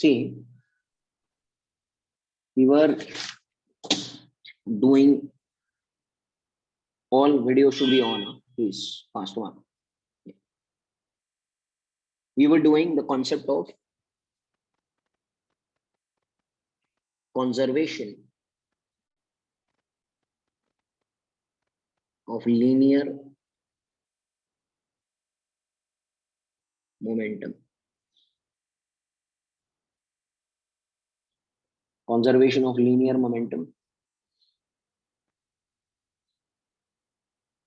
See, we were doing all video should be on, please, fast one. We were doing the concept of conservation of linear momentum. Conservation of linear momentum.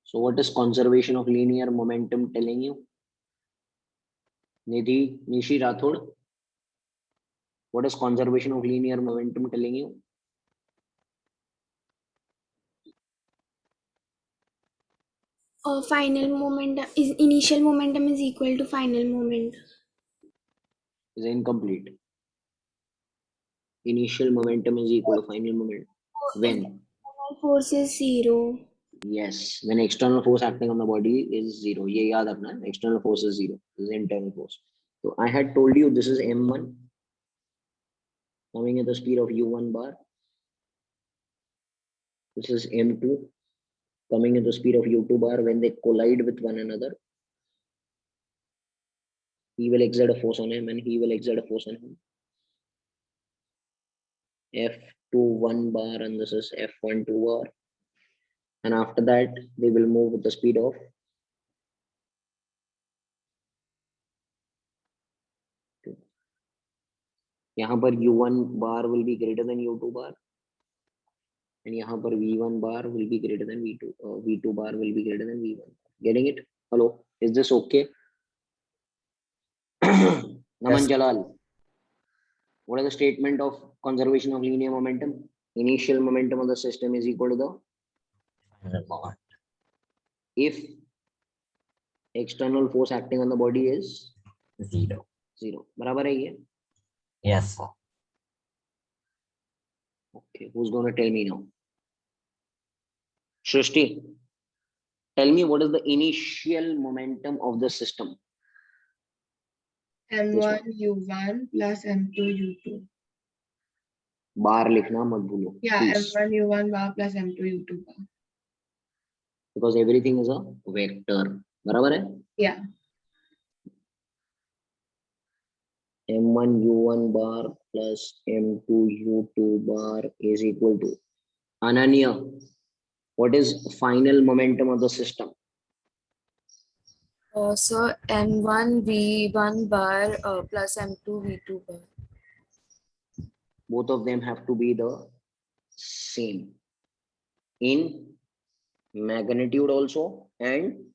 So what is conservation of linear momentum telling you? Nidhi, Nishi Rathod, what is conservation of linear momentum telling you? Final momentum is initial momentum is equal to final moment. Is incomplete. Initial momentum is equal to final momentum. When? External force is 0. Yes, when external force acting on the body is 0. ये याद रखना, external force is 0. This is internal force. So I had told you this is m1 coming at the speed of u1 bar. This is m2 coming at the speed of u2 bar. When they collide with one another, he will exert a force on him and he will exert a force on him. F21 bar and this is F12 bar. And after that, they will move with the speed of यहाँ पर u1 bar will be greater than u2 bar and यहाँ पर v1 bar will be greater than v2 v2 bar will be greater than v1. Getting it? Hello, is this okay? Naman Jalal, what is the statement of conservation of linear momentum? Initial momentum of the system is equal to the if external force acting on the body is 0. बराबर है ये? Yes, sir. Okay, who's going to tell me now? Shrishti, tell me what is the initial momentum of the system? M1 U1 plus M2 U2. Bar लिखना मत भूलो. Yeah, please. M1 U1 bar plus M2 U2 bar. Because everything is a vector. बराबर है? Yeah. M1 U1 bar plus M2 U2 bar is equal to Ananya. What is final momentum of the system? So M1 V1 bar plus M2 V2 bar. Both of them have to be the same in magnitude also and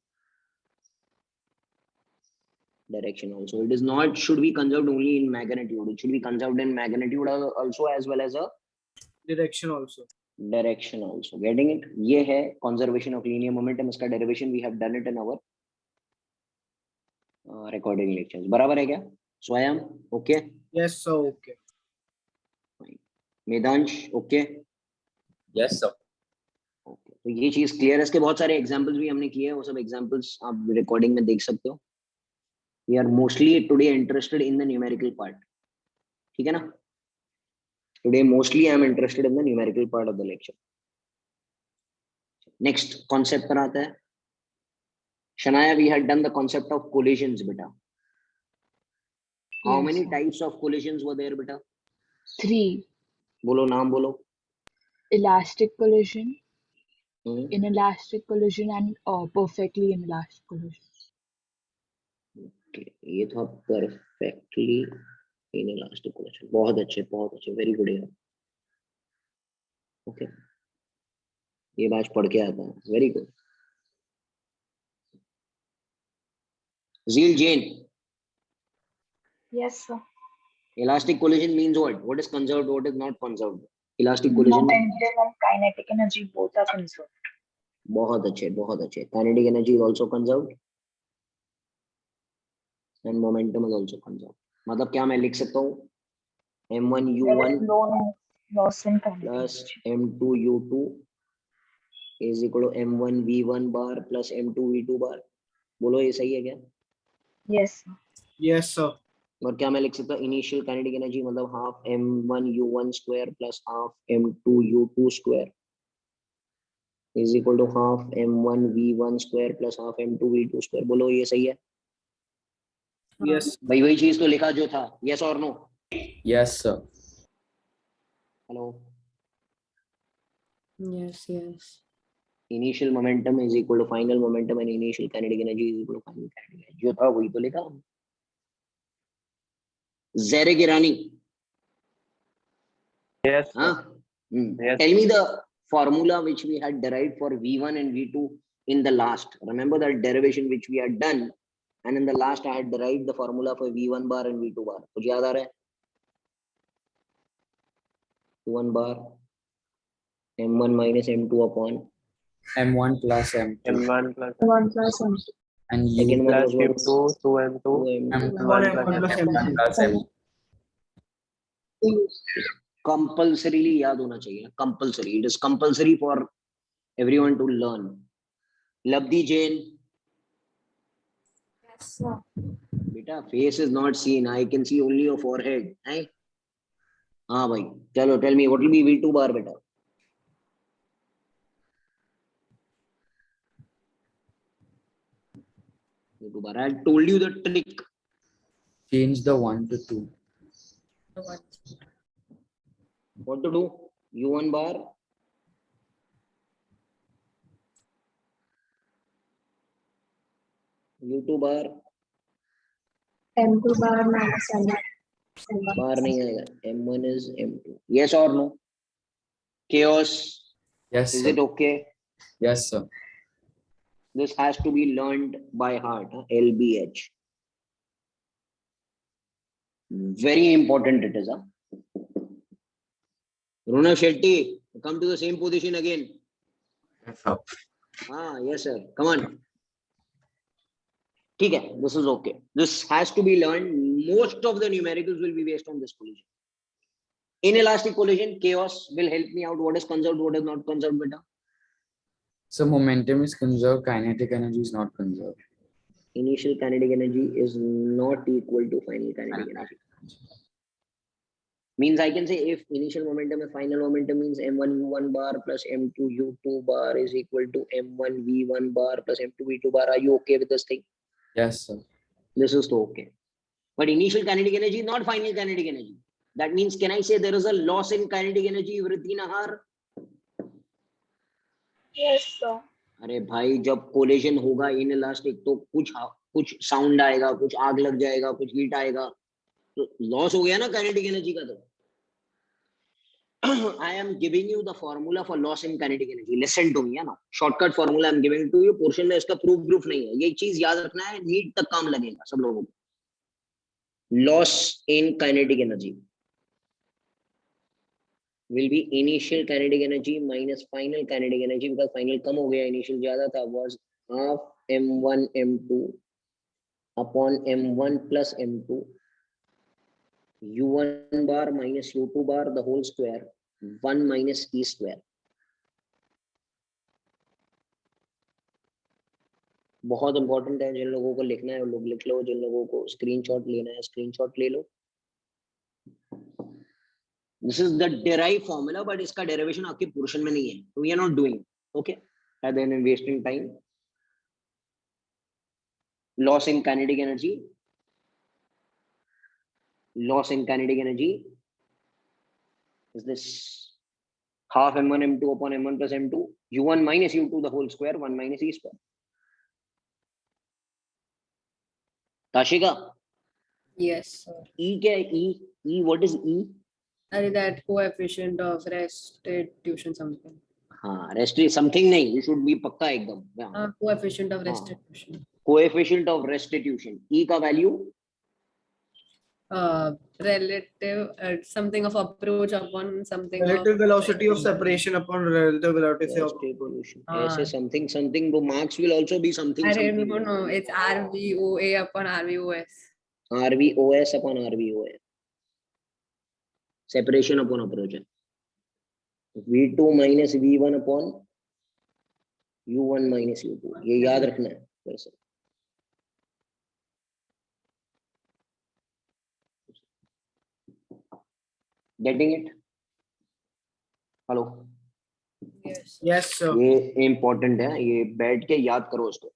direction also. It is not should be conserved only in magnitude. It should be conserved in magnitude also as well as a direction also. Direction also. Getting it? ये है conservation of linear momentum. इसका derivation we have done it in our recording lectures. बराबर है क्या? स्वयं okay? Yes, sir. Okay. मेदांश okay? Yes, sir. Okay. तो ये चीज क्लियर है. इसके बहुत सारे एग्जांपल्स भी हमने किए हैं. वो सब एग्जांपल्स आप रिकॉर्डिंग में देख सकते हो. We are mostly today interested in the numerical part. ठीक है ना? Today mostly I am interested in the numerical part of the lecture. Next concept पर आता है. Shanaya, we had done the concept of collisions, beta. How Yes, many sir. types of collisions were there, beta? 3. बोलो नाम बोलो. Elastic collision, Hmm. inelastic collision, and perfectly inelastic collision. Okay. ये था perfectly inelastic collision. बहुत अच्छे. Very good यार. Okay. ये batch पढ़ के आता है. Very good. Zeal Jain. Yes, sir. Elastic collision means what? What is conserved? What is not conserved? Elastic collision. Momentum and kinetic energy both are conserved. बहुत अच्छे. Kinetic energy is also conserved and momentum is also conserved. मतलब क्या मैं लिख सकता हूँ? M1 There is U1 no loss in kinetic plus energy. M2 U2 is equal to M1 V1 bar plus M2 V2 bar. बोलो ये सही है क्या? Yes, sir. Yes, sir. और क्या मैं लिख सकता हूँ, इनिशियल काइनेटिक एनर्जी मतलब half m1u1 square plus half m2u2 square is equal to half m1v1 square plus half m2v2 square. बोलो ये सही है Yes. भाई? वही चीज तो लिखा जो था, यस और no? Yes, sir. Hello, Yes, yes. Initial momentum is equal to final momentum and initial kinetic energy is equal to final kinetic energy, जो था वही तो लिखा। ज़ेरे गिरानी, Yes, sir. हाँ, Yes, tell me the formula which we had derived for v1 and v2 in the last. Remember that derivation which we had done, and in the last I had derived the formula for v1 bar and v2 bar. कुछ याद आ रहा है? v1 bar m1 minus m2 upon M1 plus M2. M1 plus One plus one. And second U one plus was what? M2, 2M2, 2m2 One M1 M1 plus plus M2. plus M. compulsorily याद होना चाहिए, compulsory, it is compulsory for everyone to learn. Labdi Jain, Yes, sir. बेटा face is not seen, I can see only your forehead, है? हाँ भाई, चलो tell me what will be v2 bar बेटा? v2 bar, I told you the trick. Change the 1 to 2. What to do? u1 bar u2 bar, M2 bar minus M1. bar नहीं आएगा, m1 is m2. Yes or no? Chaos, Yes, is sir. it okay? Yes, sir. This has to be learned by heart, LBH. Very important it is. Runa Shetty, come to the same position again. Yes, sir. Yes sir, come on. ठीक है, this is okay. This has to be learned. Most of the numericals will be based on this collision. Inelastic collision, chaos will help me out. What is conserved, what is not conserved, beta? So momentum is conserved, kinetic energy is not conserved. Initial kinetic energy is not equal to final kinetic energy. Means I can say if initial momentum and final momentum means m1 u1 bar plus m2 u2 bar is equal to m1 v1 bar plus m2 v2 bar. Are you okay with this thing? Yes, sir. This is okay. But initial kinetic energy is not final kinetic energy. That means, can I say there is a loss in kinetic energy, Vritti Nahar? Yes, sir. अरे भाई, जब collision होगा inelastic तो कुछ sound आएगा, कुछ आग लग जाएगा, कुछ हीट आएगा, तो लॉस हो गया ना काइनेटिक एनर्जी का। तो I am giving you the formula for loss in kinetic energy. Listen to me, है ना? Shortcut formula I am giving to you. Portion में इसका proof नहीं है। ये चीज याद रखना है, नीट तक काम लगेगा सब लोगों को। Loss in kinetic energy will be initial kinetic energy minus final kinetic energy, because final कम हो गया, initial ज्यादा था, was half m1 m2 upon m1 plus m2 u1 bar minus u2 bar the whole square 1 minus e square. बहुत important है, जिन लोगों को लिखना है वो लोग लिख लो, जिन लोगों को स्क्रीनशॉट लेना है स्क्रीनशॉट ले लो। This is the derived formula, but इसका derivation आपके पोर्शन में नहीं है, so we are not doing it. Okay, rather than wasting time. Loss in kinetic energy. Loss in kinetic energy is this half m1 m2 upon m1 plus m2 u1 minus u2 the whole square 1 minus e square. Tashika, Yes, sir. E क्या है? E what is E? That coefficient of restitution something. हाँ, restitution something नहीं, you should be पक्का एकदम। Coefficient of restitution. Coefficient of restitution, E का value Relative something of approach upon something Relative of velocity of separation upon relative velocity of restitution, ऐसे something वो marks will also be something I don't something know. It's RVOA upon RVOS. RVOS upon RVOS, separation upon approach, V2 minus V1 upon U1 minus U2, ये याद रखना है वैसे। Getting it? Hello, Yes. Yes, sir. ये important है, ये बैठ के याद करो उसको।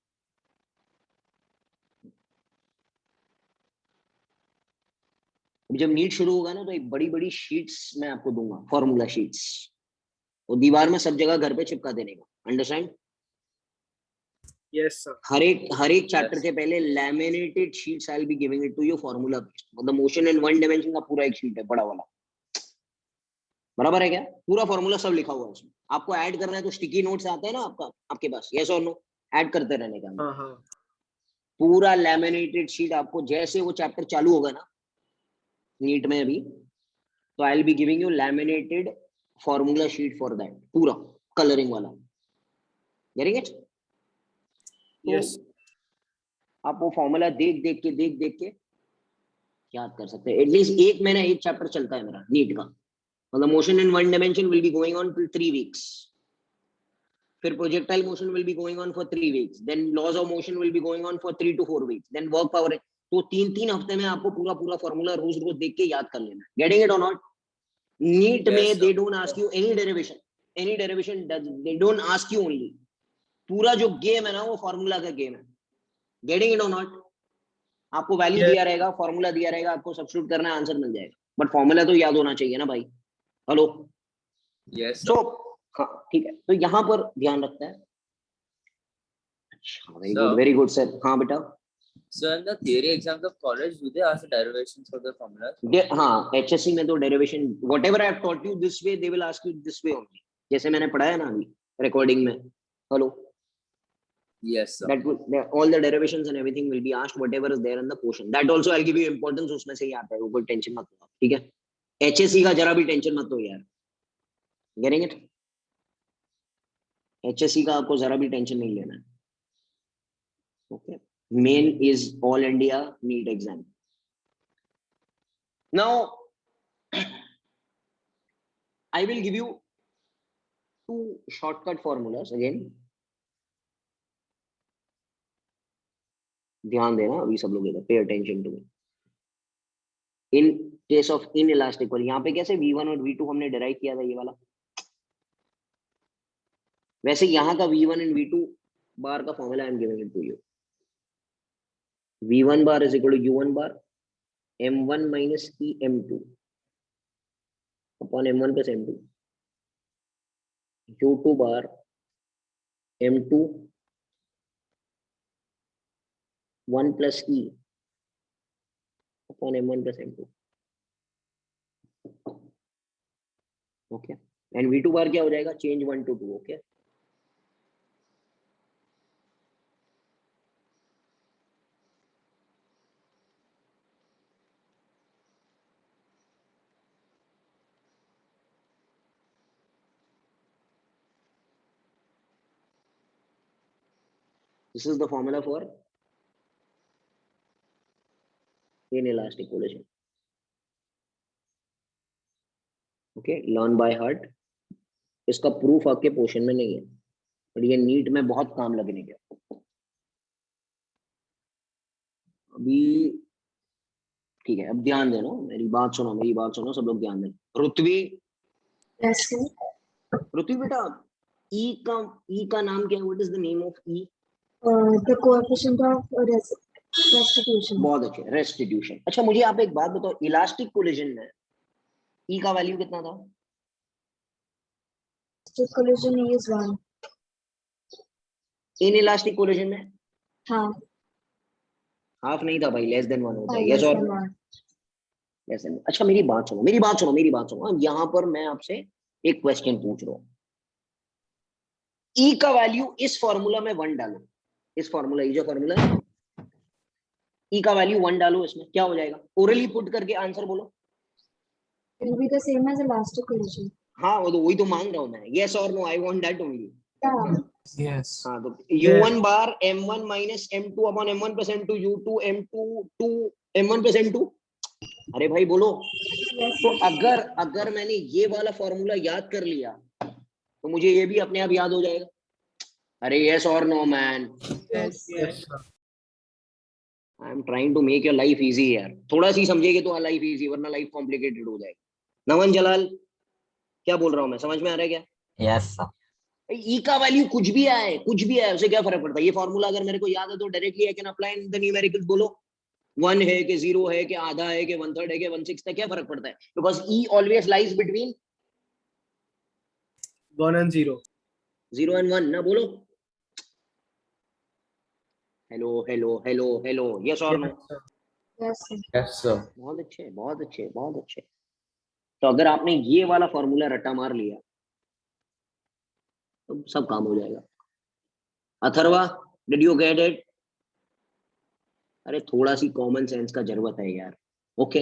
जब नीट शुरू होगा ना तो एक बड़ी बड़ी शीट्स मैं आपको दूंगा, फॉर्मूला शीट्स, वो दीवार में सब जगह घर पे चिपका देने का, अंडरस्टैंड? Yes, sir. हर एक चैप्टर के पहले laminated sheets I will be giving it to you, formula based, मतलब मोशन इन वन डायमेंशन का पूरा एक शीट है बड़ा वाला, बराबर है क्या? पूरा फॉर्मूला सब लिखा हुआ है उसमें। आपको ऐड करना है तो स्टिकी नोट्स आते हैं ना आपके पास, यस और नो, ऐड करते रहने का। हाँ। पूरा लैमिनेटेड शीट आपको, जैसे वो चैप्टर चालू होगा ना नीट में अभी, तो आई will be giving you laminated formula sheet for that, पूरा कलरिंग वाला, गेटिंग इट? Yes. आप वो फॉर्मूला देख के याद कर सकते हैं। एटलीस्ट एक महीना एक चैप्टर चलता है मेरा नीट का, मतलब motion in one dimension will be going on till 3 weeks, फिर projectile motion will be going on for 3 weeks, then laws of motion will be going on for 3 to 4 weeks, then work power. तो 3 हफ्ते में आपको पूरा formula रोज देख के याद कर लेना है। गेटिंग इट और नॉट? नीट में they don't ask you any derivation, they don't ask you only, पूरा जो गेम है ना वो फॉर्मूला का गेम है। गेटिंग इट और नॉट? आपको वैल्यू Yes. दिया रहेगा, फॉर्मूला दिया रहेगा, आपको सब्स्टिट्यूट करना है, आंसर मिल जाएगा, बट फॉर्मूला तो याद होना चाहिए ना भाई। हेलो, Yes, सो हाँ ठीक है, तो यहाँ पर ध्यान रखता है। अच्छा, वेरी गुड सर। हाँ बेटा, So in the theory exams of college, do they ask the derivations for the formulas? हाँ HSC में तो derivation, whatever I have taught you this way, they will ask you this way only, जैसे मैंने पढ़ाया ना अभी recording में। Hello, Yes, sir. that will, all the derivations and everything will be asked, whatever is there in the portion, that also I'll give you importance, उसमें से ही आता है वो, कोई टेंशन मत लो, ठीक है? HSC का जरा भी टेंशन मत लो यार, गेटिंग इट? HSC का आपको जरा भी टेंशन नहीं लेना है, okay? Main is all India NEET exam. Now I will give you 2 shortcut formulas again, ध्यान देना अभी सब लोग इधर, पे attention to me. In case of inelastic, और यहाँ पे कैसे V1 और V2 हमने डिराइव किया था ये वाला, वैसे यहाँ का V1 एंड V2 बार का formula I am giving it to you. V1 bar is equal to U1 bar M1 minus E M2 upon M1 plus M2, U2 bar M2 1 plus E upon M1 plus M2, okay? And V2 bar क्या हो जाएगा? Change 1 to 2, okay? This is the formula for inelastic collision. Okay, learn by heart. इसका proof आपके portion में नहीं है, पर ये नीट में बहुत काम लगने गया अभी, ठीक है? अब ध्यान देना, मेरी बात सुनो, सब लोग ध्यान देना। रुतवी, Yes, sir. रुतवी बेटा, ई का नाम क्या है? What is the name of E? The coefficient of restitution. बहुत अच्छे, रेस्टिट्यूशन। अच्छा मुझे आप एक बात बताओ, इलास्टिक कोलिजन में ई का वैल्यू कितना था? Elastic collision is 1. In elastic collision में हाँ. हाफ नहीं था भाई, लेस देन 1 होता है, less यस और than 1. Less than. अच्छा मेरी बात सुनो, यहाँ पर मैं आपसे एक क्वेश्चन पूछ रहा हूँ, ई का वैल्यू इस फॉर्मूला में 1 डालो, इस फॉर्मूला, ये जो फॉर्मूला है, ई का वैल्यू 1 डालो, इसमें क्या हो जाएगा? ओरली पुट करके आंसर बोलो। It will be the same as elastic collision. हाँ वो तो वही तो मांग रहा हूँ मैं, यस और no, I want that only. Yeah. yes, हाँ तो U1 bar M1 minus M2 upon M1 plus M2 U2 M2 2 M1 plus M2, अरे भाई बोलो। Yes. तो अगर मैंने ये वाला फॉर्मूला याद कर लिया तो मुझे ये भी अपने आप याद हो जाएगा। अरे यस और no man, Yes. Yes, sir. I am trying to make your life easy यार, थोड़ा सी समझेगे तो लाइफ इजी, वरना लाइफ कॉम्प्लिकेटेड हो जाएगी। नमन जलाल, क्या बोल रहा हूँ मैं, समझ में आ रहा है क्या? Yes, sir. ई का वैल्यू कुछ भी आए, कुछ भी आए, उसे क्या फर्क पड़ता है? ये फॉर्मूला अगर मेरे को याद है तो directly I can apply in the numericals. बोलो 1 है कि 0 है कि आधा है कि 1/3 है कि 1/6 है, क्या फर्क पड़ता है? Because E always lies between 1 and 0. 0 and 1 ना। बोलो hello hello hello hello, yes और no? Yes, sir. Yes, sir. Yes, sir. बहुत अच्छे बहुत अच्छे बहुत अच्छे। तो अगर आपने ये वाला फॉर्मूला रट्टा मार लिया तो सब काम हो जाएगा। Atharva, did you get it? अरे थोड़ा सी कॉमन सेंस का जरूरत है यार। Okay,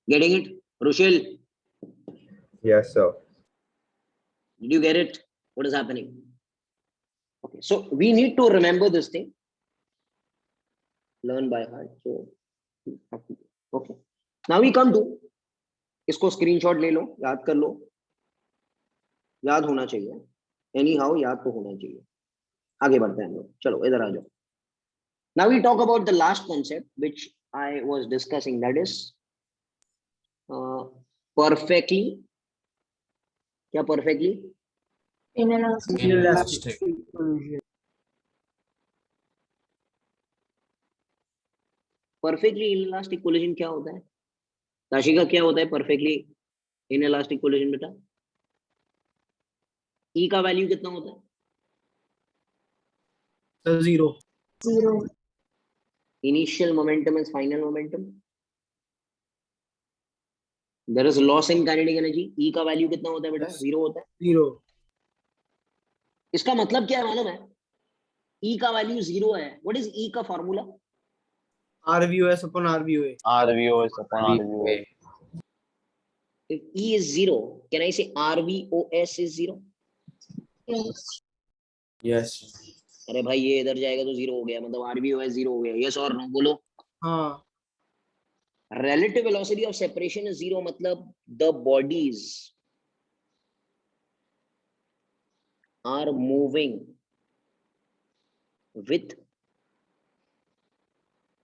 getting it? Rushil, Yes, sir. did you get it? What is happening? Okay, so we need to remember this thing, learn by heart. So okay, now we come to, इसको screenshot ले लो, याद कर लो, याद होना चाहिए, एनी हाउ याद तो होना चाहिए। आगे बढ़ते हैं हम लोग, चलो इधर आ जाओ। Now we talk about the last concept which I was discussing, that is perfectly, क्या perfectly? Inelastic. Inelastic. Perfectly inelastic collision क्या होता है? राशिका, क्या होता है परफेक्टली इनइलास्टिक कोलिजन बेटा? ई का वैल्यू कितना होता है? So 0. 0. Initial momentum is final momentum, there is loss in kinetic energy. E का वैल्यू कितना होता है बेटा? Yes. 0 होता है। 0. इसका मतलब क्या है मालूम है? ई का वैल्यू 0 है। व्हाट इज ई का formula? RVOS upon RVOA. RVOS upon RVOA. If E is 0, can I say RVOS is 0? Yes. Yes. अरे भाई ये इधर जाएगा तो 0 हो गया, मतलब RVOS 0 हो गया। यस और नो? बोलो। हाँ. Relative velocity of separation is 0, मतलब the bodies are moving with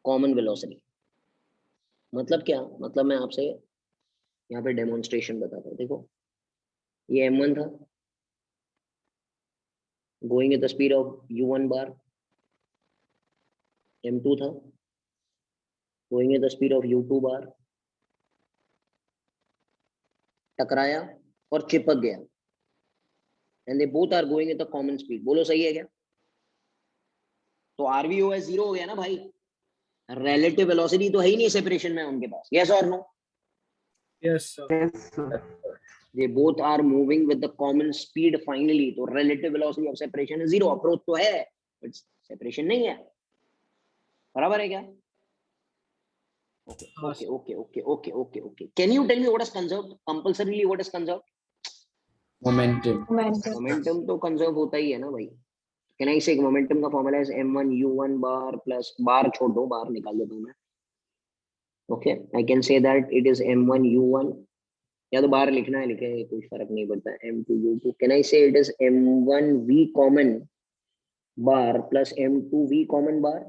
common velocity। मतलब क्या? मतलब मैं आपसे यहाँ पे डेमोन्स्ट्रेशन बताता हूँ। देखो ये m1 था, going at the speed of u1 bar. m2 था, going at the speed of u2 bar. टकराया और चिपक गया, and they both are going at the common speed. बोलो सही है क्या? तो RVOS 0 हो गया ना भाई। रिलेटिव वेलोसिटी तो है ही नहीं सेपरेशन में उनके पास। यस और no? Yes, sir. they both are moving with the common speed finally, तो relative velocity of separation is 0। Approach तो है बट सेपरेशन नहीं है। बराबर है क्या? Okay, okay, okay, okay, okay, okay. Can you tell me what is conserved? Compulsorily what is conserved? Momentum. Momentum. Momentum तो conserve होता ही है ना भाई। Can I say momentum का formula is m1 u1 bar plus bar छोड़ दो, bar निकाल देता हूँ मैं। Okay, I can say that it is m1 u1, या तो बाहर लिखना है लिखे, कुछ फर्क नहीं पड़ता। m2 u2, can I say it is m1 v common bar plus m2 v common bar.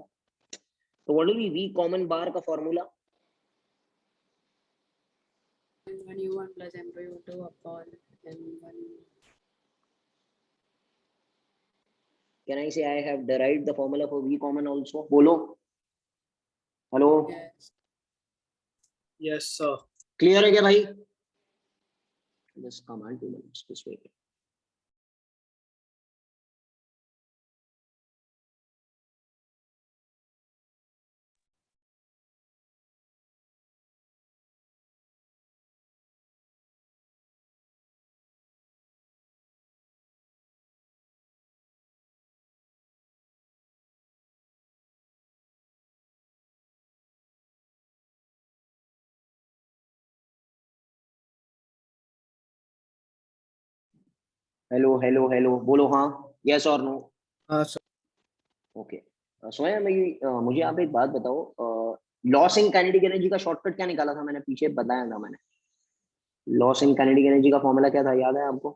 तो what will be v common bar का formula? M1 U1 plus M2 U2 upon M1. Can I say I have derived the formula for v common also? बोलो hello, Yes. Yes, sir. Clear है क्या भाई? Just come on 2 minutes, just wait. Hello hello hello, बोलो हाँ, yes और no? हाँ sir. Okay, सोया मुझे आप एक बात बताओ, लॉस इन काइनेटिक एनर्जी का शॉर्टकट क्या निकाला था मैंने? पीछे बताया था मैंने। लॉस इन काइनेटिक एनर्जी का फॉर्मूला क्या था, याद है आपको?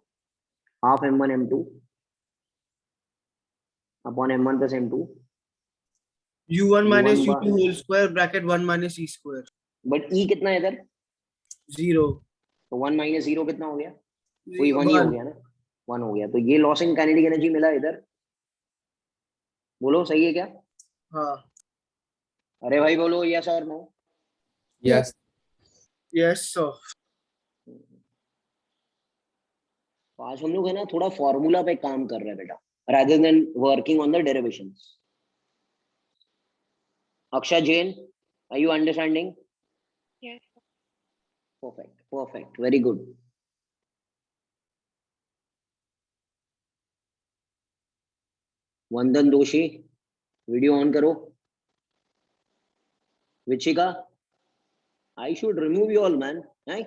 Half m1 m2 upon m1 plus m2। U1 minus U1 U2 whole square bracket 1 minus E square. But ई कितना है इधर? 0. तो 1 माइनस 0 कितना हो गया? वही 1 ही हो 1. गया ना, 1 हो गया। तो ये लॉस इन काइनेटिक एनर्जी मिला इधर, बोलो सही है क्या? हाँ. अरे भाई बोलो यस और नो। Yes. Yes, sir. तो आज हम लोग है ना थोड़ा फॉर्मूला पे काम कर रहे हैं बेटा, rather than working on the derivations. Aksha Jain, are you understanding? Yes. Perfect, perfect, very good. वंदन दोषी, वीडियो ऑन करो। विचिका, I should remove you all, man. Hey?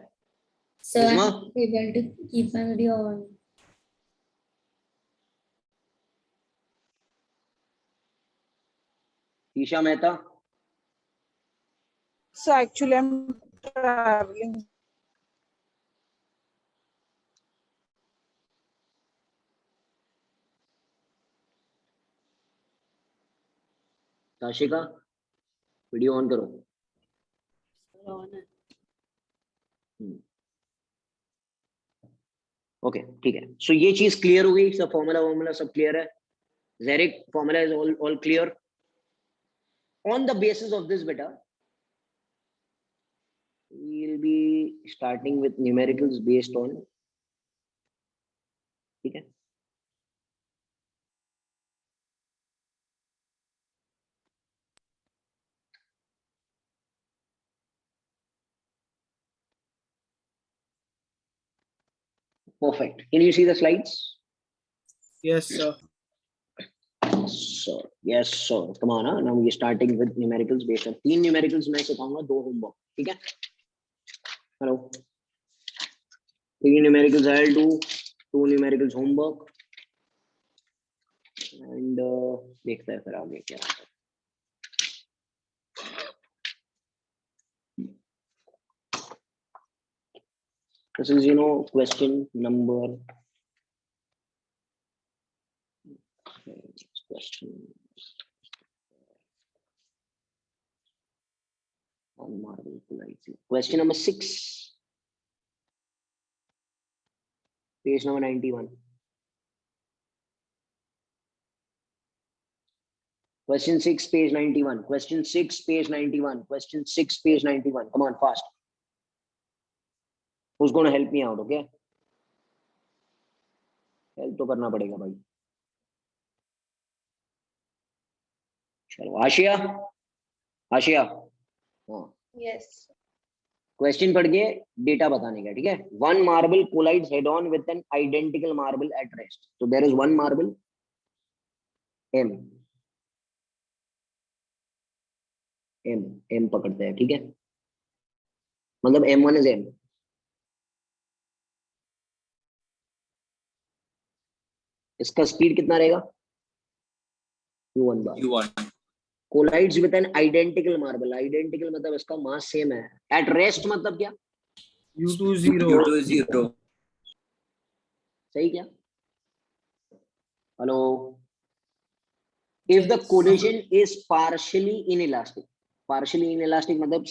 Sir, Nisma? I'm able to keep my video on. Isha Mehta, So actually, I'm traveling. Tashika, video on करो। Okay ठीक है, सो ये चीज clear हो गई, सब फॉर्मूला सब क्लियर है। Generic formula is all clear. On the basis of this बेटा we'll be starting with numericals based on, ठीक है। Perfect. Can you see the slides? Yes, sir. So yes sir, come on, now we are starting with numericals based on 3 numericals मैं सिखाऊंगा, 2 homework, ठीक है। Hello, 3 numericals I'll do, 2 numericals homework and देखते हैं फिर आगे क्या होता है। This is question number on marble collides. Question number 6, page number 91. Question 6, page 91. Question 6, page 91. Question 6, page 91. Come on, fast. Who's going to help me out? Okay. Help तो करना पड़ेगा भाई। चलो आशिया, आशिया, हाँ Yes. क्वेश्चन पढ़ के डेटा बताने का, ठीक है। 1 marble collides head on with an identical marble at rest. So there is 1 marble M, M पकड़ते हैं, ठीक है। मतलब M1 is M। इसका स्पीड कितना रहेगा? U1 bar. U1. Collides with an identical marble. Identical मतलब इसका मास सेम है। At rest मतलब क्या? U2 0. U2 0. सही क्या? Hello, if the collision is partially inelastic मतलब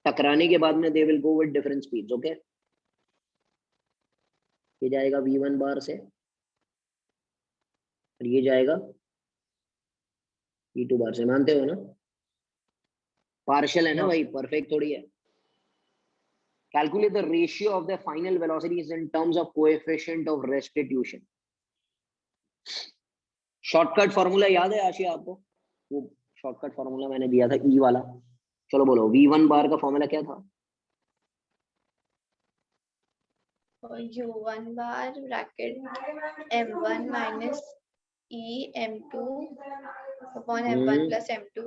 टकराने के बाद में they will go with different speeds, okay? ये जाएगा V1 बार से और ये जाएगा V2 बार से, मानते हो ना? पार्शियल है ना भाई, परफेक्ट थोड़ी है। Calculate the ratio of the final velocities in terms of coefficient of restitution. Shortcut formula याद है आशिया आपको? वो शॉर्टकट फॉर्मूला मैंने दिया था ई वाला, चलो बोलो। V1 बार का फॉर्मूला क्या था? U1 bar bracket M1 minus E M2 upon M1 plus M2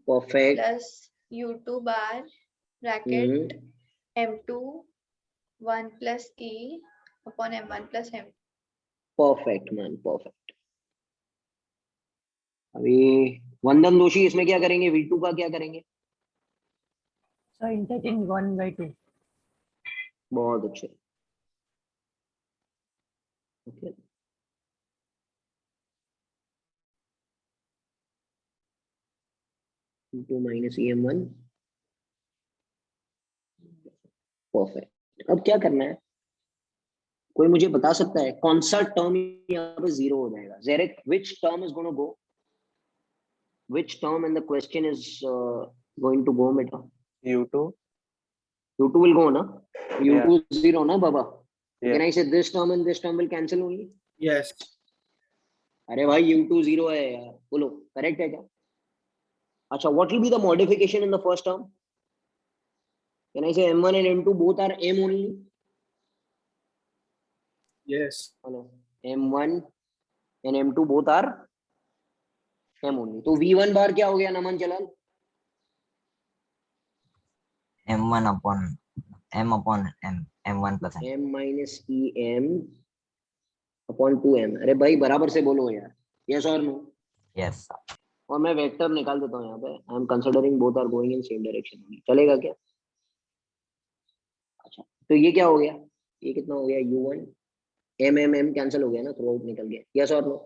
perfect. plus U2 bar bracket M2 1 plus E upon M1 plus M2. Perfect man, perfect. अभी वंदन दोषी, इसमें क्या करेंगे? V2 का क्या करेंगे? So integrating 1/2. बहुत अच्छे, okay. V2 minus EM1 perfect. अब क्या करना है, कोई मुझे बता सकता है कौन सा टर्म यहाँ पे जीरो हो जाएगा? जेरिक, which term is going to go? Which term in the question is going to go, beta? U2. U2 will go, na? U2 is zero, na, Baba? Yeah. Can I say this term and this term will cancel only? Yes. अरे भाई U2 zero है यार, बोलो correct है क्या? अच्छा, what will be the modification in the first term? Can I say M1 and M2 both are M only? Yes. Hello. M1 and M2 both are M only. तो V1 बार क्या हो गया नमन जलाल? M1 upon M, M1 plus M. M minus EM upon 2M. अरे भाई बराबर से बोलो यार, yes or no? Yes, sir. और मैं वेक्टर निकाल देता हूँ यहाँ पे, I am considering both are going in same direction, चलेगा क्या? अच्छा, तो ये क्या हो गया, ये कितना हो गया? U1 M कैंसिल हो गया ना, थ्रू आउट निकल गया, यस और नो?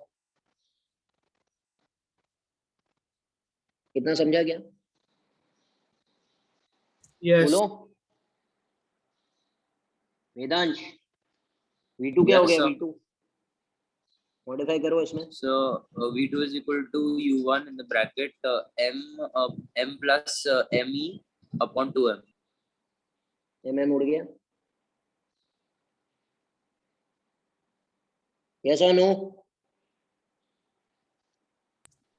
कितना समझा क्या? Yes. बोलो वेदांश, V2 क्या हो Yes, गया? sir. V2 मॉडिफाई करो इसमें। So V2 is equal to U1 in the bracket M plus ME upon 2M. M उड़ गया, यस और नो?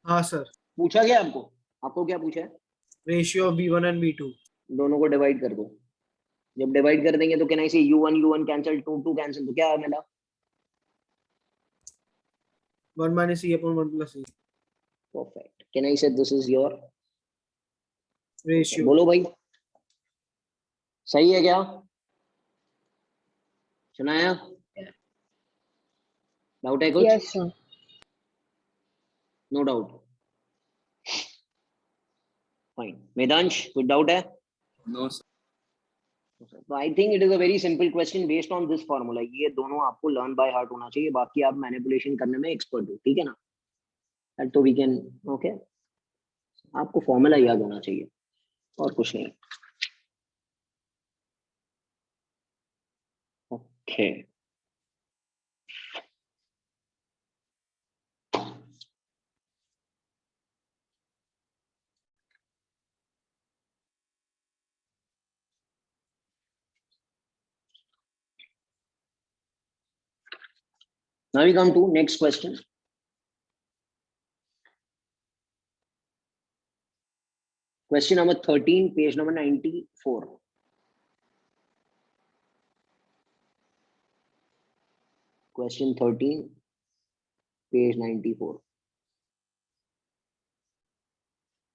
हाँ sir. पूछा क्या आपको? आपको क्या पूछा है? Ratio of V1 and V2. दोनों को डिवाइड कर दो। जब डिवाइड कर देंगे तो कैन आई से U1 कैंसिल, 2 कैंसिल, तो क्या मिला? 1 minus E upon 1 plus E. Perfect. Can I say this is your Ratio. बोलो भाई, सही है क्या? सुनाया? डाउट है कुछ? Yes, sir. No doubt, fine. Vedansh, कुछ डाउट है? No, sir. तो I think it is a very simple question based on this formula. ये दोनों आपको लर्न बाय हार्ट होना चाहिए, बाकी आप मैनिपुलेशन करने में एक्सपर्ट हो, ठीक है ना? तो वी कैन, ओके, आपको फॉर्मूला याद होना चाहिए और कुछ नहीं। Okay, now we come to next question. Question number 13, page number 94. Question 13, page 94.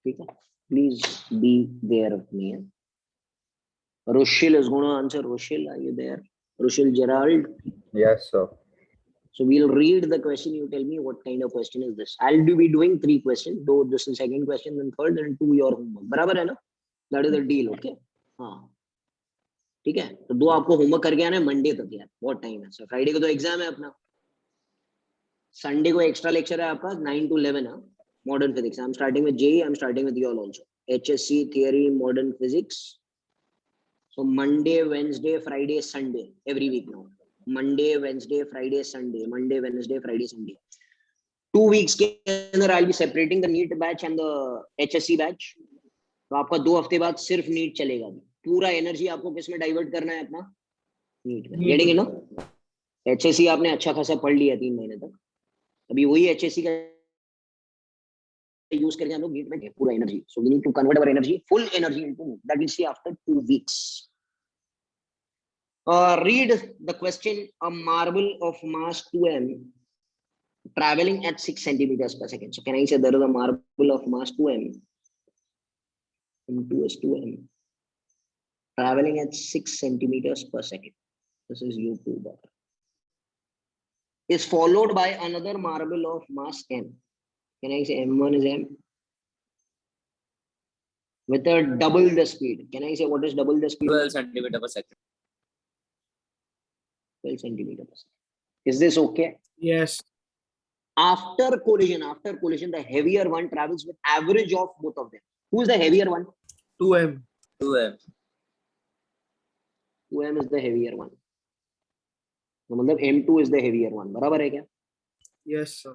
ठीक है, please be there with me. Rochelle is going to answer. Rochelle, are you there? Rochelle Gerald. Yes, sir. So we'll read the question. You tell me what kind of question is this. I'll be doing 3 questions. Though this is second question, then third, and 2 your homework. बराबर है ना? That is the deal, okay? हाँ, ठीक है। तो 2 आपको homework करके आना है मंडे तक यार, बहुत टाइम है। सो फ्राइडे को तो एग्जाम है अपना, संडे को एक्स्ट्रा लेक्चर है आपका 9 to 11 है, modern physics. I am starting with JEE, I am starting with you all also, HSC theory modern physics. So Monday, Wednesday, Friday, Sunday every week now. Monday, Wednesday, Friday, Sunday. Monday, Wednesday, Friday, Sunday. 2 weeks के अंदर I'll be separating the NEET batch and the HSC batch. तो आपका 2 हफ्ते बाद सिर्फ NEET चलेगा। पूरा energy आपको किस में डाइवर्ट करना है अपना? नीट में। गेटिंग इट ना? HSC आपने अच्छा खासा पढ़ लिया 3 महीने तक, अभी वही HSC का यूज करके हम लोग नीट में पूरा energy. So we need to convert our energy, full energy into NEET. That will see after 2 weeks. Read the question. A marble of mass 2m traveling at 6 centimeters per second. So can I say there is a marble of mass 2m, m2 is 2m, traveling at 6 centimeters per second. This is U2 bar. Is followed by another marble of mass m. Can I say m1 is m? With a double the speed. Can I say what is double the speed? 12 centimeter per second. 12 centimeter per second. Is this okay? Yes. After collision, the heavier one travels with average of both of them. Who is the heavier one? 2m. 2M. 2m is the heavier one. तो मतलब m2 is the heavier one. बराबर है क्या? Yes, sir.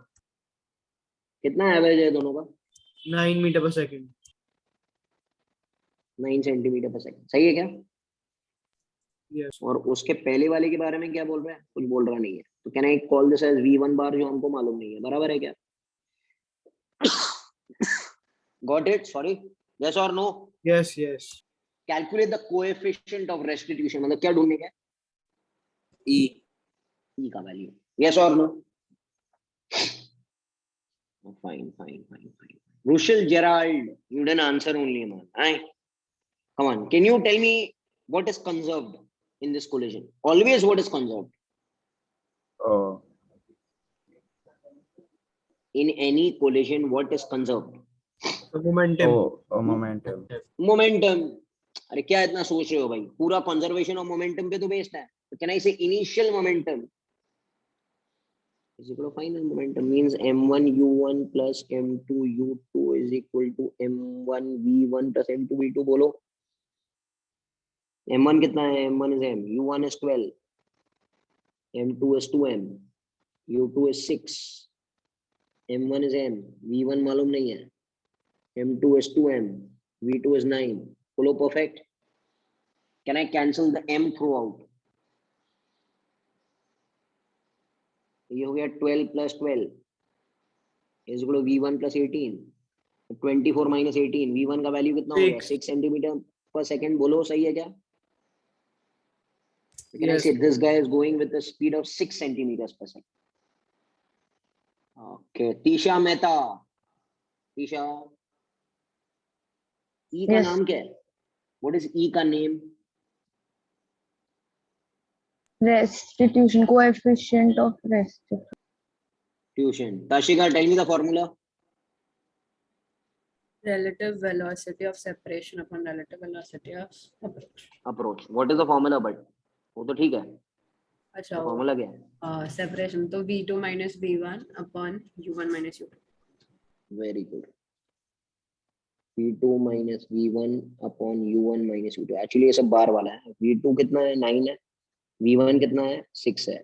कितना average है दोनों का? 9 meter per second. 9 centimetre पर सेकंड. सही है क्या? Yes. और उसके पहले वाले के बारे में क्या बोल रहा है? कुछ बोल रहा नहीं है. तो can I call this as v1 bar जो हमको मालूम नहीं है. बराबर है क्या? Got it? Sorry. Yes or no? Yes, yes. Calculate the coefficient of restitution. मतलब क्या ढूंढने का है? E. E का value. Yes or no? Fine, fine, fine, fine. Rushil Gerald, you didn't answer only, man. Aye. Come on. Can you tell me what is conserved in this collision? Always what is conserved? In any collision, what is conserved? The momentum. Momentum. Momentum. अरे क्या इतना सोच रहे हो भाई? पूरा conservation of momentum पे तो बेस्ड है. तो कैन आई से initial momentum is equal to final momentum means m1 u1 plus m2 u2 is equal to m1 v1 plus m2 v2. बोलो. m1 कितना है? m1 is m, u1 is 12, m2 is 2m, u2 is 6, m1 is m, v1 मालूम नहीं है, m2 is 2m, v2 is 9. बोलो perfect. Can I cancel the m throughout? ये हो गया 12 plus 12 is equal to v1 plus 18. 24 minus 18. v1 का value कितना हो गया? 6 सेंटीमीटर पर सेकंड. बोलो सही है क्या? Can I say this guy is going with the speed of 6 centimeters per second? Okay. Tisha Mehta. Tisha. E का नाम क्या है? What is E का name? Restitution, coefficient of restitution. Tashika, tell me the formula. Relative velocity of separation upon relative velocity of approach. Approach. What is the formula? But वो तो ठीक है. अच्छा. Formula क्या है? Separation तो v2 minus v1 upon u1 minus u2. Very good. v2 minus v1 upon u1 minus u2. Actually ये सब बार वाला है. v2 कितना है? 9 है. v1 कितना है? 6 है.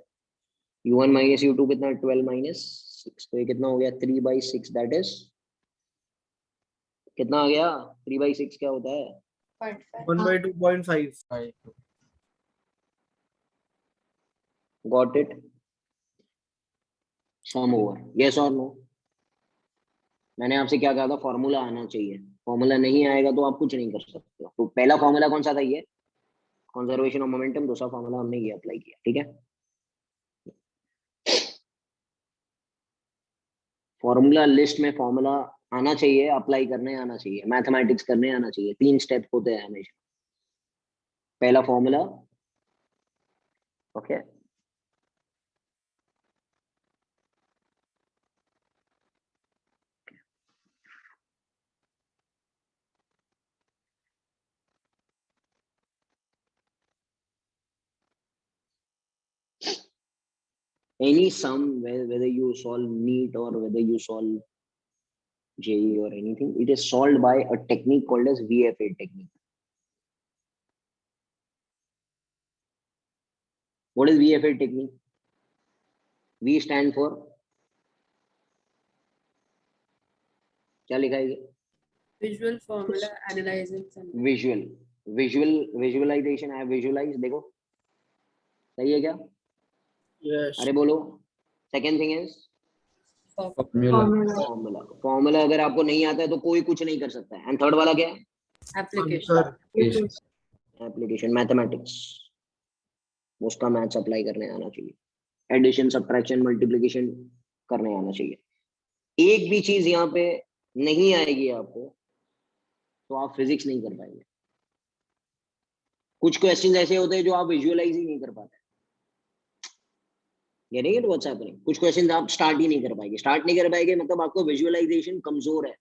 u1 minus u2 कितना है? 12 minus 6. तो ये कितना हो गया? 3/6. That is कितना आ गया? 3/6 क्या होता है? 1/2.5. Got it? Sum over. Yes or no? मैंने आपसे क्या कहा था? फॉर्मूला आना चाहिए. फॉर्मूला नहीं आएगा तो आप कुछ नहीं कर सकते हो. तो पहला फॉर्मूला कौन सा था? ये कंजर्वेशन ऑफ मोमेंटम. दूसरा फॉर्मूला हमने ये अप्लाई किया. ठीक है. फॉर्मूला लिस्ट में फॉर्मूला आना चाहिए, अप्लाई करने आना चाहिए, मैथमेटिक्स करने आना चाहिए. 3 स्टेप होते हैं हमेशा. पहला formula. Okay. Any sum, whether you solve NEET or whether you solve JEE or anything, it is solved by a technique called as VFA technique. What is VFA technique? V stand for क्या लिखा है? Visual formula analyzing something. Visualization. I have visualized. देखो सही है क्या? Yes. अरे बोलो. Second thing is formula. अगर आपको नहीं आता है तो कोई कुछ नहीं कर सकता है. एंड थर्ड वाला क्या है? एप्लीकेशन. मैथमेटिक्स. उसका मैथ्स अप्लाई करने आना चाहिए. एडिशन, सब्ट्रैक्शन, मल्टीप्लिकेशन करने आना चाहिए. एक भी चीज यहाँ पे नहीं आएगी आपको तो आप फिजिक्स नहीं कर पाएंगे. कुछ क्वेश्चन ऐसे होते हैं जो आप विजुअलाइज ही नहीं कर पाते. Getting it? What's happening? कुछ क्वेश्चन आप स्टार्ट ही नहीं कर पाएंगे. मतलब आपको विजुअलाइजेशन कमजोर है.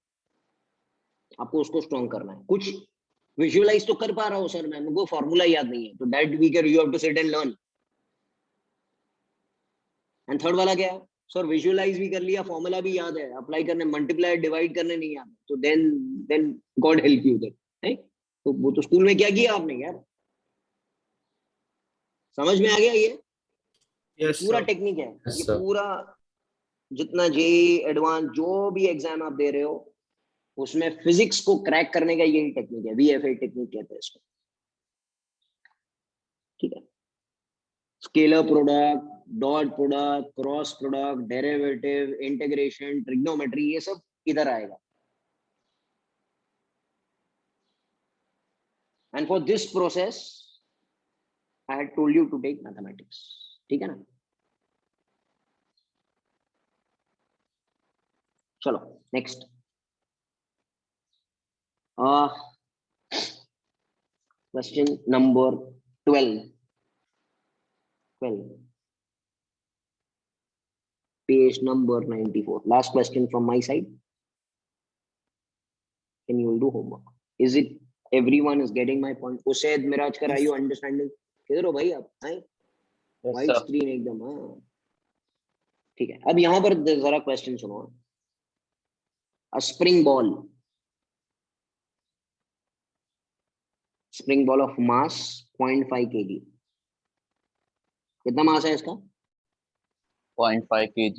आपको उसको स्ट्रॉन्ग करना है. कुछ विजुअलाइज तो कर पा रहा हूँ सर मैं, मुझको फॉर्मूला याद नहीं है. तो that we can, you have to sit and learn. And third वाला क्या है? सर विजुअलाइज भी कर लिया, फॉर्मूला भी याद है, अप्लाई करने, मल्टीप्लाई डिवाइड करने नहीं आता. तो देन गॉड हेल्प यू. तो वो तो स्कूल में क्या किया आपने यार? समझ में आ गया ये Yes, पूरा sir. टेक्निक है Yes, ये sir. पूरा जितना जेई एडवांस जो भी एग्जाम आप दे रहे हो उसमें फिजिक्स को क्रैक करने का यही टेक्निक है, वीएफए टेक्निक कहते हैं इसको, ठीक है। Scalar product, dot product, cross product, derivative, integration, trigonometry, ये सब इधर आएगा। And for this process I had told you to take mathematics, ठीक है ना। चलो next, question number 12 page number 94, last question from my side, and you will do homework. Is it everyone is getting my point? Usaid Mirajkar, are you understanding? किधर हो भाई आप? हैं white screen एकदम, हाँ ठीक है। अब यहाँ पर जरा क्वेश्चन सुनो। A spring ball of mass 0.5 kg, कितना मास है इसका? 0.5 kg.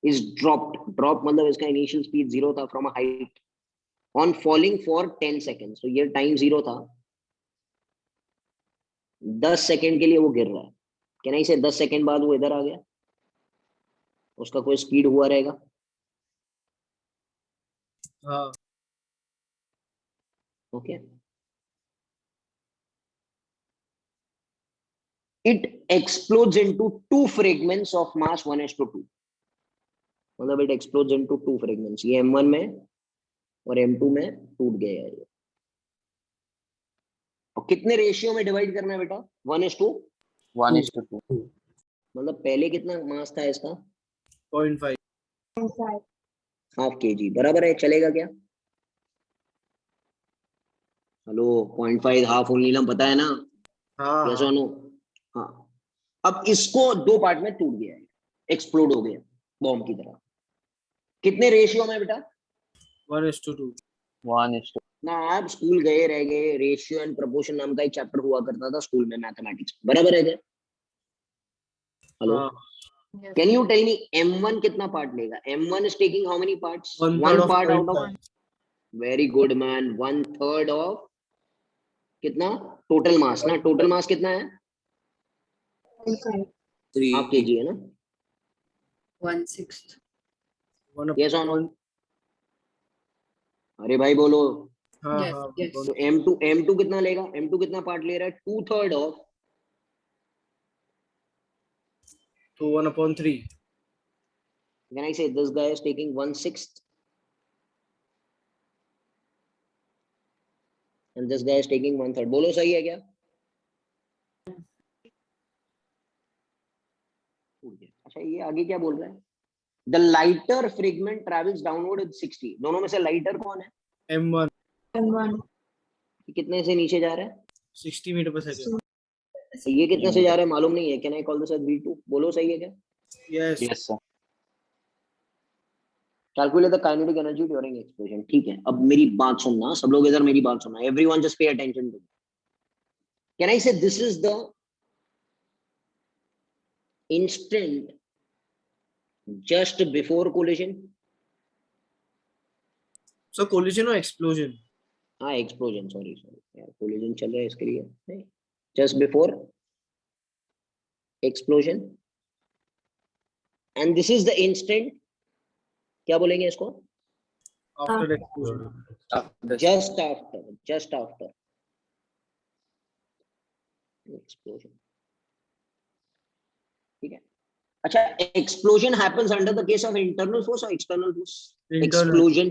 is drop मतलब इसका इनिशियल स्पीड 0 था from a height on falling for 10 seconds, तो ये टाइम 0 था, 10 सेकेंड के लिए वो गिर रहा है। कैन आई से 10 सेकेंड बाद वो इधर आ गया, उसका कोई स्पीड हुआ रहेगा? हाँ. Okay, it explodes into two fragments of mass 1:2, मतलब it explodes into two fragments, ये m1 में और m2 में टूट गया है ये। और कितने रेशियो में डिवाइड करना है बेटा? 1:2. मतलब पहले कितना मास था इसका? 0.5. हाफ केजी, बराबर है, चलेगा क्या? हेलो, 0.5 हाफ नीलम पता है ना? हाँ. यस और नो? हाँ। अब इसको दो पार्ट में टूट गया है, एक्सप्लोड हो गया बॉम्ब की तरह। कितने रेशियो में बेटा? 1:2. 1:2. ना आप स्कूल गए रह गए, रेशियो एंड प्रोपोर्शन नाम का एक चैप्टर हुआ करता था स्कूल में मैथमेटिक्स, बराबर है क्या? हेलो, हाँ. Can you tell me m1 कितना पार्ट लेगा? m1 is taking how many parts? 1/3 one of part out 0.5. of, very good man, 1/3 of कितना? टोटल मास ना, टोटल मास कितना है? 3 हाफ केजी है ना? 1/6. यस और नो? अरे भाई बोलो। हाँ. Yes, हाँ. yes. तो m2 कितना लेगा? m2 कितना पार्ट ले रहा है? 2/3 ऑफ, तो 1/3. can I say this guy is taking 1/6 and this guy is taking 1/3? बोलो सही है क्या? अच्छा, ये आगे क्या बोल रहा है? The lighter fragment travels downward with 60. दोनों में से लाइटर कौन है? M1 कितने से नीचे जा रहा है? 60 मीटर पर सेकंड. ये कितने से जा रहा है मालूम नहीं है। Can I call this as V2? बोलो सही है क्या? Yes. Yes, sir. Calculate the kinetic energy during explosion. ठीक है, अब मेरी बात सुनना, सब लोग इधर मेरी बात सुनना, everyone just pay attention to. Can I say this is the instant just before collision? So collision or explosion? हाँ, एक्सप्लोजन, सॉरी यार, कोलिजन चल रहा है इसके लिए नहीं, just before explosion. And this is the instant, क्या बोलेंगे इसको? After explosion. Just after explosion, ठीक है। अच्छा, explosion happens under the case of internal force और external force? Internal. Explosion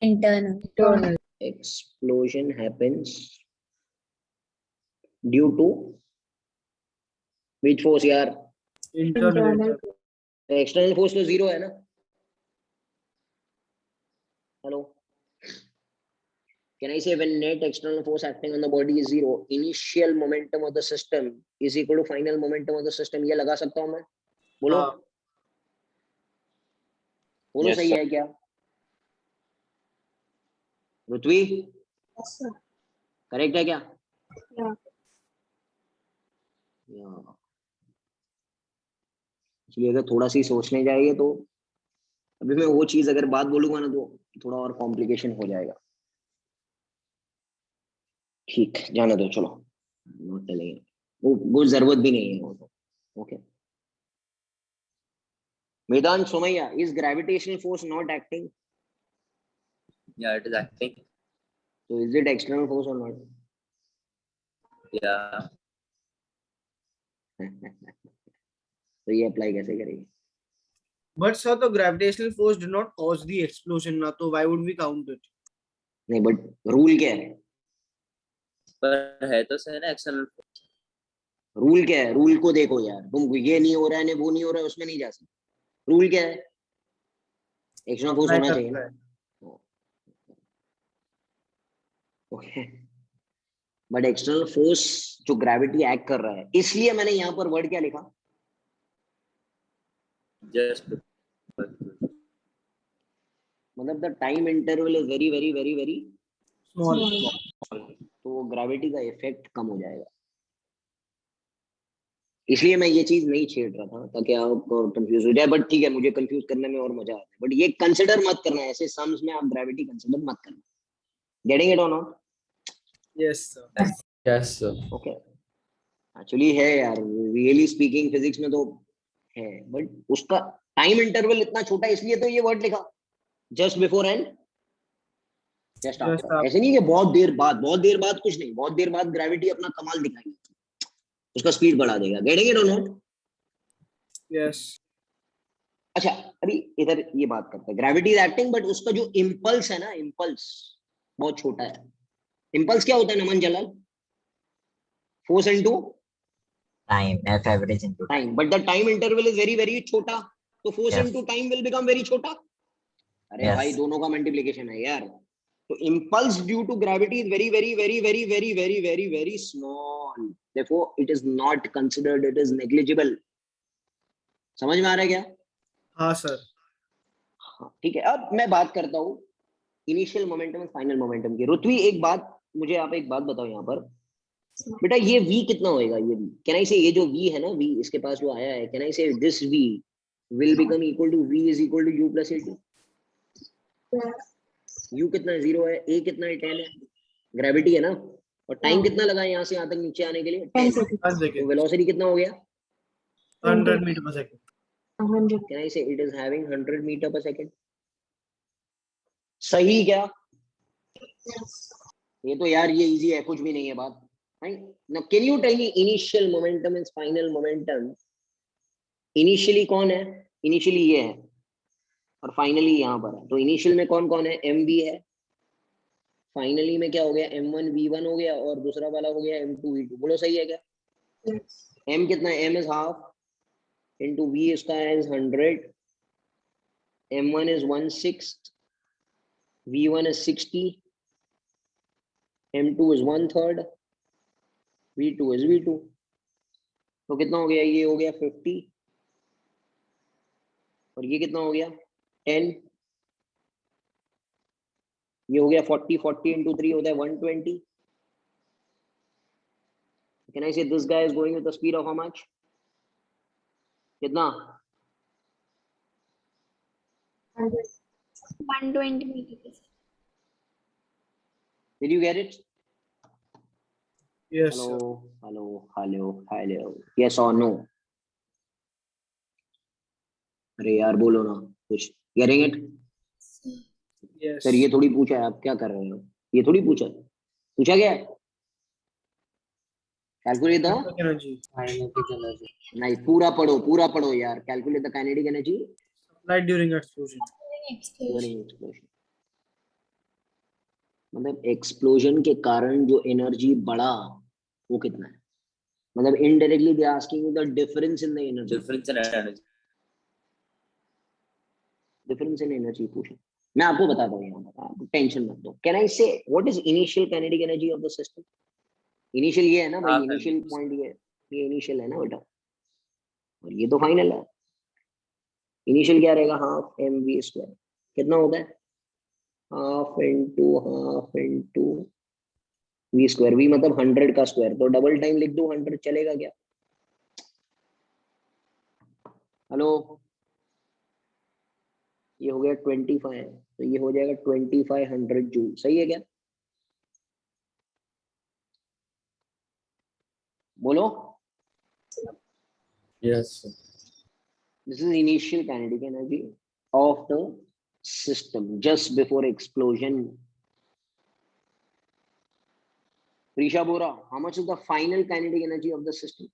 Internal. explosion happens due to which force यार? Internal. External force तो zero है ना। Hello, can I say when net external force acting on the body is zero, initial momentum of the system is equal to final momentum of the system? ये लगा सकता हूं मैं? बोलो, हाँ. बोलो Yes, सही sir. है क्या? पृथ्वी करेक्ट है क्या? इसलिए अगर थोड़ा सी सोचने जाइए तो अभी मैं वो चीज अगर बात बोलूंगा ना तो थोड़ा और कॉम्प्लिकेशन हो जाएगा। ठीक, जाने दो, चलो नोट चलेंगे, वो जरूरत भी नहीं है वो तो। Okay, Vedant Somaiya, is gravitational force not acting? Yeah, it is acting. So is it external force or not? Yeah. तो ये अप्लाई कैसे करेंगे? But sir, the gravitational force did not cause the explosion, na, so why would we count it? नहीं, but rule क्या है? पर है तो सही ना एक्सटर्नल। रूल क्या है? रूल को देखो यार, तुम ये नहीं हो रहा है ने वो नहीं हो रहा है, उसमें नहीं जा सकते। रूल क्या है? एक्सटर्नल फोर्स होना चाहिए ना। ओके, बट एक्सटर्नल फोर्स जो ग्रेविटी एक्ट कर रहा है, इसलिए मैंने यहाँ पर वर्ड क्या लिखा? जस्ट मतलब the time interval is very very very very Small. तो ग्रेविटी का इफेक्ट कम हो जाएगा। इसलिए मैं ये चीज नहीं छेड़ रहा था ताकि आप कंफ्यूज हो जाए, बट ठीक है, मुझे कंफ्यूज करने में और मजा आता है। बट ये कंसिडर मत करना, ऐसे सम्स में आप ग्रेविटी कंसिडर मत करना। गेटिंग इट और not? Yes, sir. Yes, sir. Okay, actually है यार, रियली स्पीकिंग फिजिक्स में तो है, बट उसका टाइम इंटरवल इतना छोटा है, इसलिए तो ये वर्ड लिखा, just before and just after. ऐसे नहीं कि बहुत देर बाद कुछ नहीं, बहुत देर बाद ग्रेविटी अपना कमाल दिखाएगी, उसका स्पीड बढ़ा देगा। गेटिंग इट और नॉट? Yes. अच्छा, अभी इधर ये बात करते हैं, ग्रेविटी इज एक्टिंग, बट उसका जो इम्पल्स है ना, इम्पल्स बहुत छोटा है। इम्पल्स क्या होता है Naman Jalal? Force into Time, F average into time, but the time interval is very very छोटा, तो force Yes. Into time will become very छोटा। अरे Yes. भाई, दोनों का मल्टीप्लिकेशन है यार। तो impulse due to gravity is very very very very very very very very small, therefore it is not considered, it is negligible. समझ में आ रहा है क्या? हाँ सर। हाँ, ठीक है। अब मैं बात करता हूँ इनिशियल मोमेंटम और फाइनल मोमेंटम की। ऋत्वी, एक बात मुझे, आप एक बात बताओ यहाँ पर बेटा, ये v कितना होएगा? ये v, कैन आई से, ये जो v है ना, v इसके पास जो आया है, can I say this v will become equal to v is equal to u plus a2? u कितना है? 0 है। a कितना है? 10 है। ग्रेविटी है ना, और टाइम कितना लगा है यहाँ से यहाँ तक नीचे आने के लिए? 10 सेकंड। तो वेलोसिटी कितना हो गया? 100 मीटर पर second. Can I say it is having 100 metre पर सेकंड? सही क्या? ये तो यार ये इजी है, कुछ भी नहीं है बात। Now can you tell me initial momentum and final momentum? Initially कौन है? Initially ये है और finally यहाँ पर है। तो initial में कौन कौन है? mv है। finally में क्या हो गया? m1 v1 हो गया और दूसरा वाला हो गया m2 v2। बोलो सही है क्या? m कितना है? m is half into v इसका is 100, m1 is 1/6, v1 is 60, m2 is 1/3, v2 is v2। तो कितना हो गया? ये हो गया 50 और ये कितना हो गया? 10। ये हो गया 40, 40 into 3 होता है 120। Can I say this guy is going with the speed of how much? कितना? 120 meters. Did you get it? Yes sir. hello. Yes or no? अरे यार बोलो ना कुछ। Getting it? Yes. सर ये थोड़ी पूछा है, आप क्या कर रहे हो? ये थोड़ी पूछा है। पूछा क्या है? Calculate the Energy Kinetic energy. नहीं, पूरा पढ़ो यार। Calculate the kinetic energy applied during explosion. During explosion. मतलब एक्सप्लोजन के कारण जो एनर्जी बढ़ा वो कितना है? मतलब indirectly they asking you the difference in the energy. Difference in energy. Difference in energy पूछो, मैं आपको बताता हूँ यहाँ पर, आप टेंशन मत लो। कैन आई से what is initial kinetic energy of the system? Initial ये है ना भाई, इनिशियल पॉइंट ये इनिशियल है ना बेटा, और ये तो फाइनल है। इनिशियल क्या रहेगा? Half mv²। कितना होता है? Half into v²। v मतलब 100 का स्क्वायर, तो डबल टाइम लिख दो 100, चलेगा क्या? हेलो, ये हो गया 25, तो ये हो जाएगा 2500 जूल, सही है क्या? बोलो। Yes, sir. This is initial kinetic energy of the system just before explosion. Prisha Bora, how much is the final kinetic energy of the system?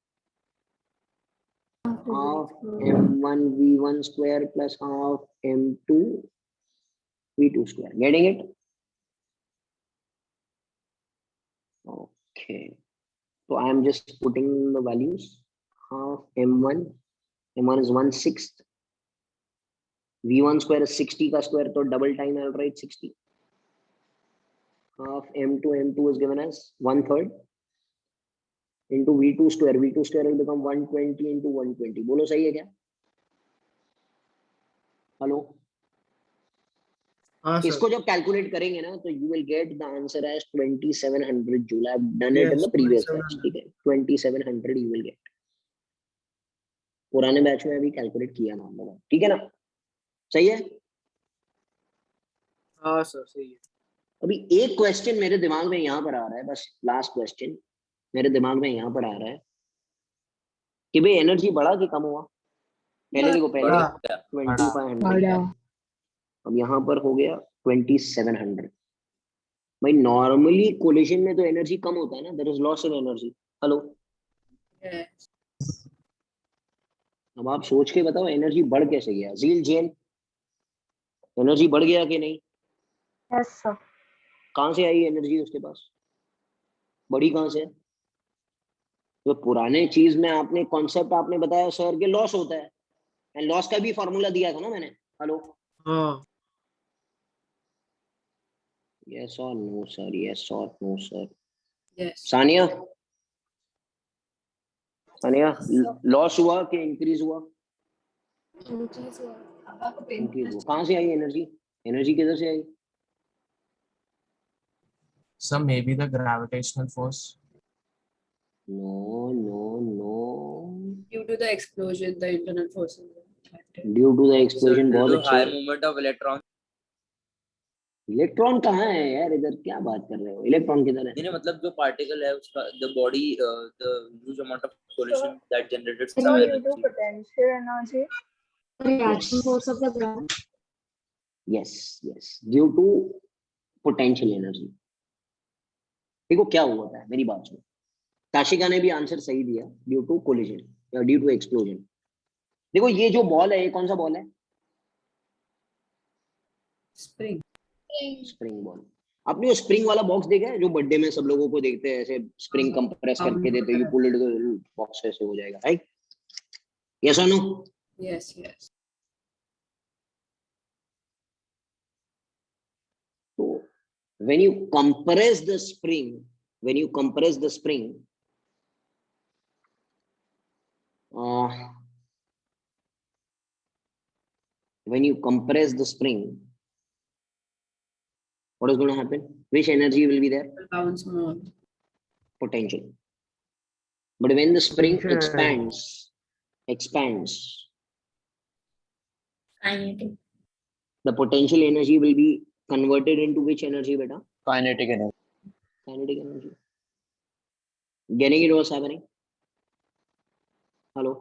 Half m1 v1 square plus half m2 v2 square. Getting it? Okay. So I am just putting the values. Half m1 is 1/6. v1 square is 60 का square, तो double time I'll write 60. Half m2 is given as 1/3 into v2 square. v2 square will become 120 into 120. बोलो सही है क्या? Hello, हाँ sir. इसको जब calculate करेंगे ना तो you will get the answer as 2700 joule. I have done it in Yes, the previous batch. 2700. ठीक है, 2700 यू विल गेट. पुराने बैच में अभी कैलकुलेट किया ना हम लोगों ने. ठीक है ना? सही है. हाँ सर, सही है. अभी एक क्वेश्चन मेरे दिमाग में यहाँ पर आ रहा है, बस लास्ट क्वेश्चन मेरे दिमाग में यहाँ पर आ रहा है कि भाई एनर्जी बढ़ा कि कम हुआ? पहले देखो, पहले बढ़ा. 2500, अब यहाँ पर हो गया 2700. भाई नॉर्मली कोलिजन में तो एनर्जी कम होता है ना, there is loss in energy. Hello, अब आप सोच के बताओ एनर्जी बढ़ कैसे गया? जील जैन, एनर्जी बढ़ गया कि नहीं? Yes, sir. कहाँ से आई एनर्जी उसके पास? बढ़ी कहाँ से? तो पुराने चीज में आपने कॉन्सेप्ट आपने बताया सर के लॉस होता है, एंड लॉस का भी फॉर्मूला दिया था ना मैंने. हेलो, हाँ. यस और नो सर, यस और no sir. Yes. Sania, Sania, loss हुआ कि इंक्रीज हुआ? Increase हुआ. इंक्रीज हुआ. कहाँ से आई एनर्जी? एनर्जी किधर से आई? So maybe the gravitational force. No no no, Due to the explosion, the internal forces. Due to the So explosion. due बहुत to high अच्छे. movement of electron. इलेक्ट्रॉन कहाँ है यार? इधर क्या बात कर रहे हो? इलेक्ट्रॉन किधर है? नहीं मतलब जो पार्टिकल है उसका the body the huge amount of collision that generated some Due energy. to potential energy. Reaction force of the ground. Yes yes, due to potential energy. देखो क्या हुआ था, मेरी बात सुनो. काशिका ने भी आंसर सही दिया, ड्यू टू कोलिजन या ड्यू टू एक्सप्लोजन. देखो ये जो बॉल है, ये कौन सा बॉल है? Spring. Spring ball. आपने वो स्प्रिंग वाला बॉक्स देखा है जो बर्थडे में सब लोगों को देखते हैं, ऐसे स्प्रिंग कंप्रेस करके देते हैं, यू पुल इट, बॉक्स ऐसे हो जाएगा, राइट? यस और नो? Yes, yes. तो when you compress the spring, when you compress the spring, when you compress the spring, what is going to happen? Which energy will be there? Will bounce more. Potential. But when the spring Potential. expands, Kinetic. the potential energy will be converted into which energy, beta? Kinetic energy. Kinetic energy. Getting it what's happening? Hello.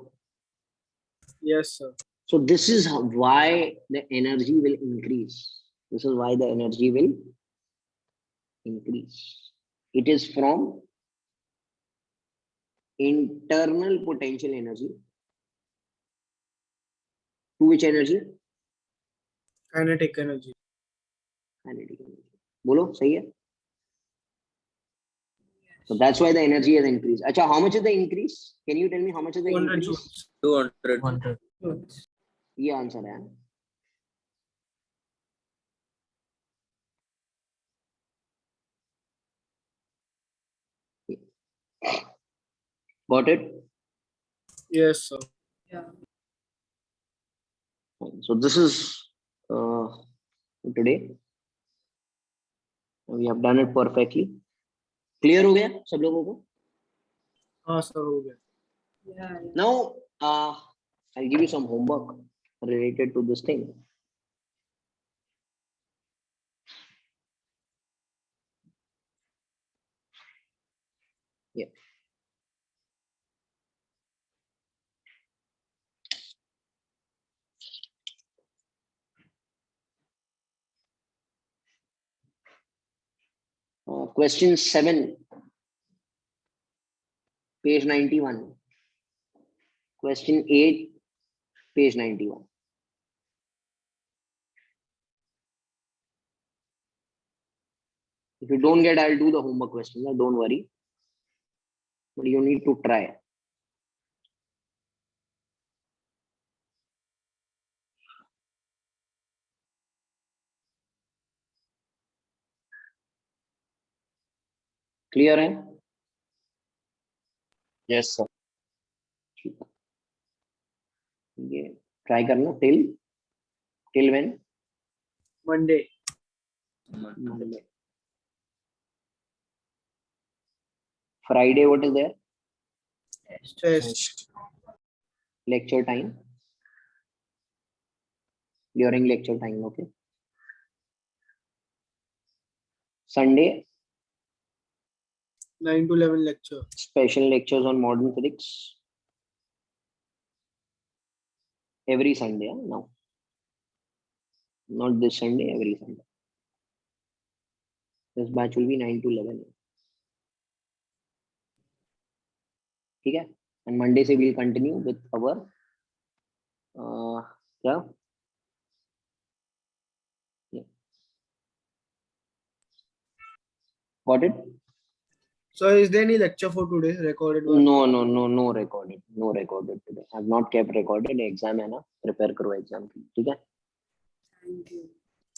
Yes, sir. So this is why the energy will increase. This is why the energy will increase. It is from internal potential energy to which energy? Kinetic energy. Kinetic energy. बोलो सही है. So that's why the energy has increased. Acha, how much is the increase? Can you tell me how much is the 200 increase? joules. 200. 100. Good. ये answer है. Got it? Yes, sir. Yeah. So this is today. We have done it perfectly. Clear हो गया सब लोगों को? हाँ sir, हो गया. Yeah. Now I'll give you some homework related to this thing. Yeah. Question 7, page 91. Question 8, page 91. If you don't get, I'll do the homework questions. Don't worry. But you need to try. Clear है? Yes, sir. ये try करना till when? Monday. Monday. Friday, what is there? Test. Lecture time. During lecture time, okay. Sunday, 9 to 11 lecture. special lectures on modern physics. Every Sunday, now. Not this Sunday, every Sunday. This batch will be 9 to 11. ठीक है? And Monday से we'll continue with our क्या? Yeah. Got it? So is there any lecture for today recorded one? No recorded. No recorded today. I've not kept recorded. Exam है ना? Prepare करो exam की. ठीक है?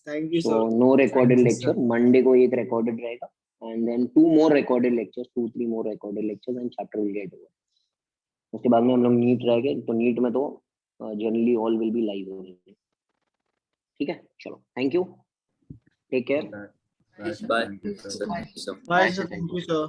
Thank you, So sir. no recorded Thank you, lecture. sir. Monday को एक recorded रहेगा. And then 2 more recorded lectures, 2-3 more recorded lectures and chapter will get over. उसके बाद में हम लोग नीट रहेंगे. तो नीट में तो generally all will be live होंगे. ठीक है? चलो. Thank you. Take care. Bye. Bye. Thank you, sir. So, Bye, sir. Thank you, sir.